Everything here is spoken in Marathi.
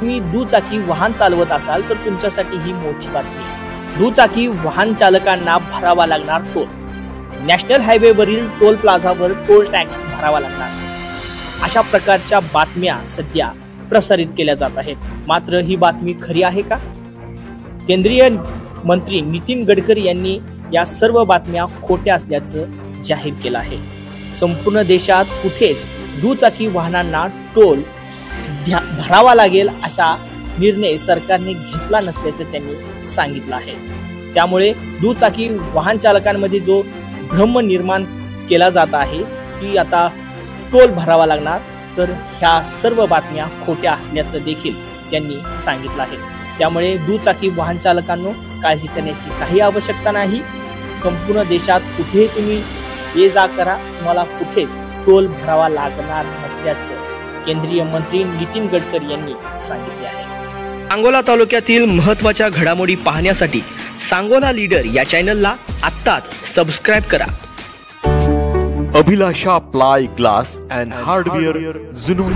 तुम्ही दुचाकी वाहन चालवत असाल तर तुमच्यासाठी ही मोठी बातमी आहे। दुचाकी वाहन चालकांना भरावा लागणार टोल। नॅशनल हायवेवरील टोल प्लाझावर टोल टॅक्स भरावा लागणार, अशा प्रकारच्या बातम्या सध्या प्रसारित केल्या जात आहेत। मात्र ही बातमी खरी आहे का? केंद्रीय मंत्री नितीन गडकरी यांनी या सर्व बातम्या खोट्या असल्याचं जाहीर केलं आहे। संपूर्ण देशात कुठेच दुचाकी वाहनांना टोल भरावा लागेल असा निर्णय सरकारने घेतला नसल्याचं त्यांनी सांगितलं आहे। त्यामुळे दुचाकी वाहन चालकांमध्ये जो भ्रम निर्माण केला जात आहे की आता टोल भरावा लागणार, तर ह्या सर्व बातम्या खोट्या असल्याचं देखील त्यांनी सांगितलं आहे। त्यामुळे दुचाकी वाहन चालकांनो काळजी करण्याची काही आवश्यकता नाही। संपूर्ण देशात कुठेही तुम्ही ये जा करा, तुम्हाला कुठेच टोल भरावा लागणार नसल्याचं केंद्रीय मंत्री नितीन गडकरी यांनी सांगितले आहे। सांगोला तालुक्यातील महत्त्वाच्या घडामोडी पाहण्यासाठी सांगोला लीडर या चॅनलला आत्ताच सबस्क्राइब करा। अभिलाषा प्लाय ग्लास अँड हार्डवेअर जुनून।